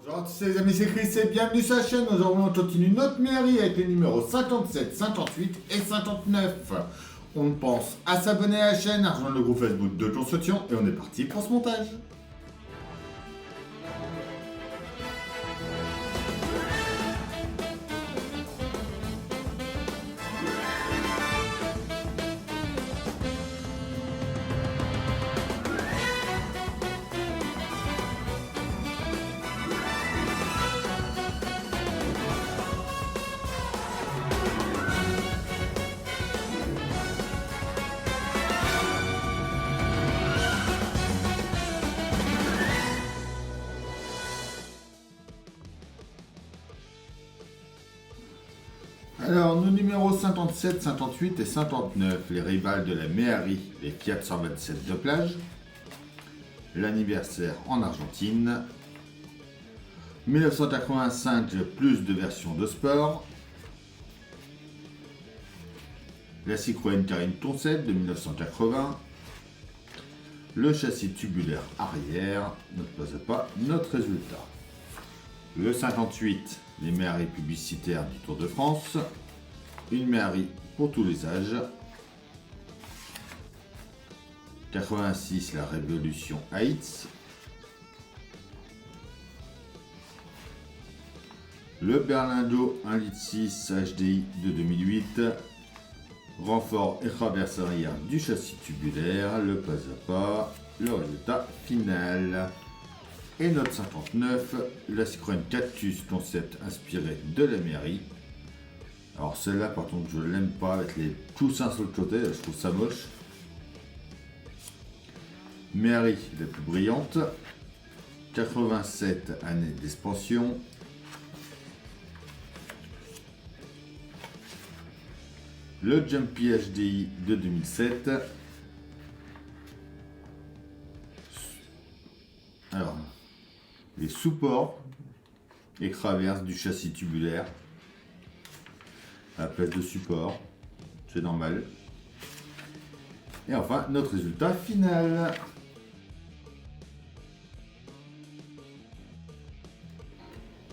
Bonjour à tous les amis, c'est Chris et bienvenue sur la chaîne. Aujourd'hui on continue notre mairie avec les numéros 57, 58 et 59. On pense à s'abonner à la chaîne, à rejoindre le groupe Facebook de Constitution et on est parti pour ce montage. Alors, nos numéros 57, 58 et 59, les rivales de la mairie, les Fiat 127 de plage, l'anniversaire en Argentine, 1985, plus de versions de sport, la Citroën Carine Concept de 1980, le châssis tubulaire arrière, ne pose pas notre résultat. Le 58, les mairies publicitaires du Tour de France, une mairie pour tous les âges. 86, la Révolution Heights. Le Berlindo 1,6 litre HDI de 2008. Renfort et traverse arrière du châssis tubulaire, le pas à pas, le résultat final. Et notre 59, la Citroën Cactus Concept inspirée de la mairie. Alors celle-là par contre je l'aime pas avec les coussins sur le côté, je trouve ça moche. Mairie la plus brillante. 87 années d'expansion. Le Jumpy HDI de 2007. Alors, les supports et traverses du châssis tubulaire à la place de support, c'est normal. Et enfin, notre résultat final.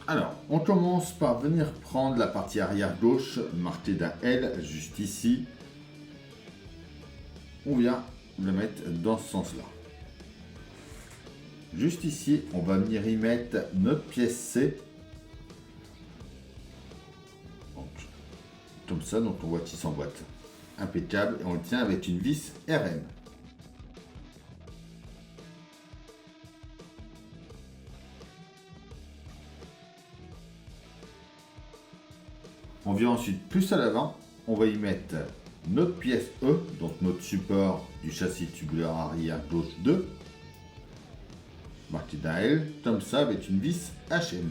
Alors, on commence par venir prendre la partie arrière gauche, marquée d'un L, juste ici. On vient le mettre dans ce sens-là. Juste ici, on va venir y mettre notre pièce C. Donc, comme ça, donc on voit qu'il s'emboîte. Impeccable, et on le tient avec une vis RM. On vient ensuite plus à l'avant, on va y mettre notre pièce E, donc notre support du châssis tubulaire arrière gauche 2, marqué d'un L, comme ça avec une vis HM.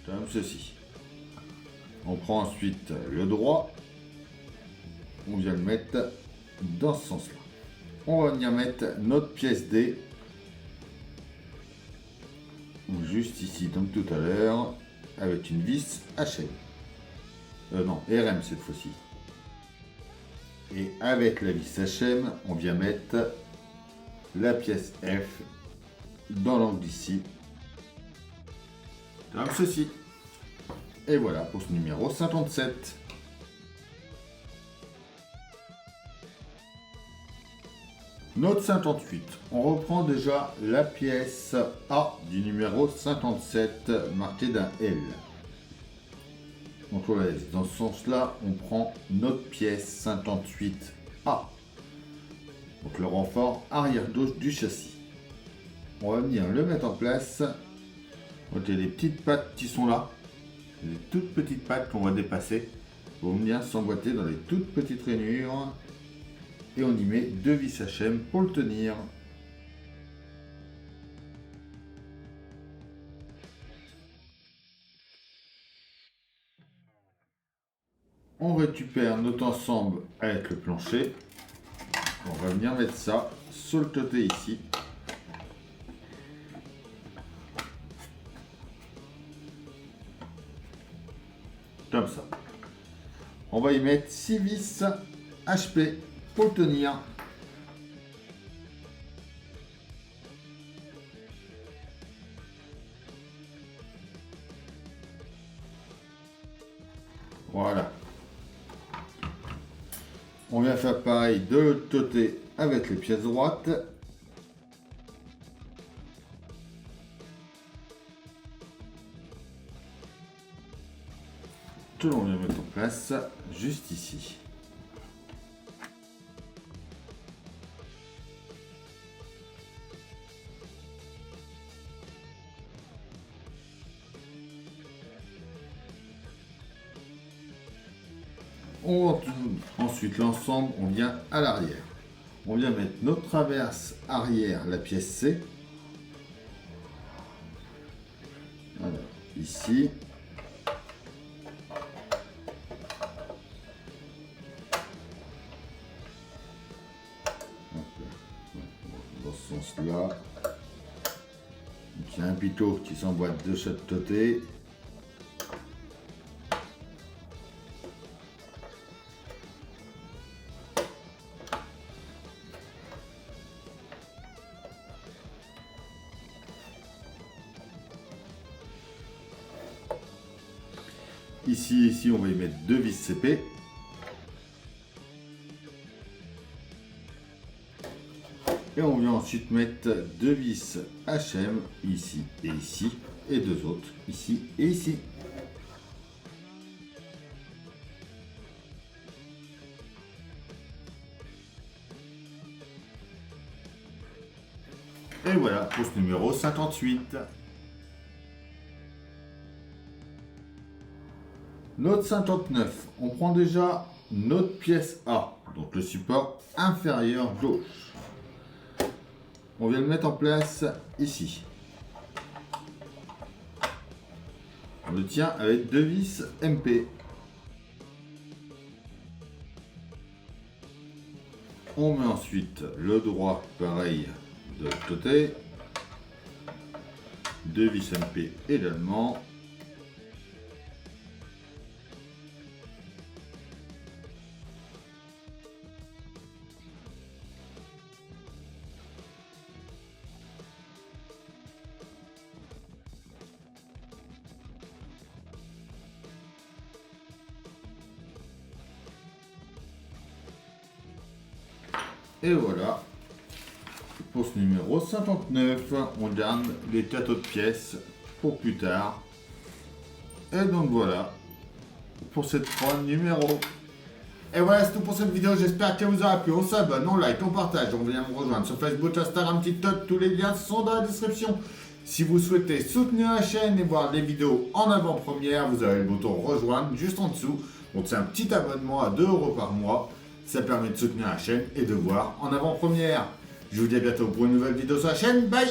Comme ceci. On prend ensuite le droit, on vient le mettre dans ce sens-là. On va venir mettre notre pièce D, juste ici comme tout à l'heure, avec une vis HM. Non, RM cette fois-ci. Et avec la vis HM, on vient mettre la pièce F dans l'angle d'ici, comme ceci. Et voilà pour ce numéro 57. Note 58. On reprend déjà la pièce A du numéro 57 marquée d'un L. Donc on la laisse dans ce sens-là. On prend notre pièce 58A. Donc le renfort arrière gauche du châssis. On va venir le mettre en place. Donc il y a des petites pattes qui sont là. Des toutes petites pattes qu'on va dépasser. Vont venir s'emboîter dans les toutes petites rainures. Et on y met deux vis HM pour le tenir. On récupère notre ensemble avec le plancher. On va venir mettre ça sur le côté ici. Comme ça. On va y mettre 6 vis HP pour le tenir. Voilà. On vient faire pareil de l'autre côté avec les pièces droites. Que l'on vient mettre en place juste ici. Ensuite, l'ensemble, on vient à l'arrière. On vient mettre notre traverse arrière, la pièce C. Alors, ici. Dans ce sens-là. Il y a un pitot qui s'emboîte de chaque côté. Ici, on va y mettre 2 vis CP. Et on vient ensuite mettre 2 vis HM ici, et 2 autres ici et ici. Et voilà pour ce numéro 58. Notre 59, on prend déjà notre pièce A, donc le support inférieur gauche. On vient le mettre en place ici. On le tient avec 2 vis MP. On met ensuite le droit pareil de l'autre côté. 2 vis MP également. Et voilà, pour ce numéro 59, on garde les 4 autres pièces pour plus tard. Et donc voilà, pour cette 3 numéros. Et voilà, c'est tout pour cette vidéo, j'espère qu'elle vous aura plu. On s'abonne, on like, on partage, on vient me rejoindre sur Facebook, Instagram, TikTok, tous les liens sont dans la description. Si vous souhaitez soutenir la chaîne et voir les vidéos en avant-première, vous avez le bouton rejoindre juste en dessous. Donc c'est un petit abonnement à 2 € par mois. Ça permet de soutenir la chaîne et de voir en avant-première. Je vous dis à bientôt pour une nouvelle vidéo sur la chaîne. Bye!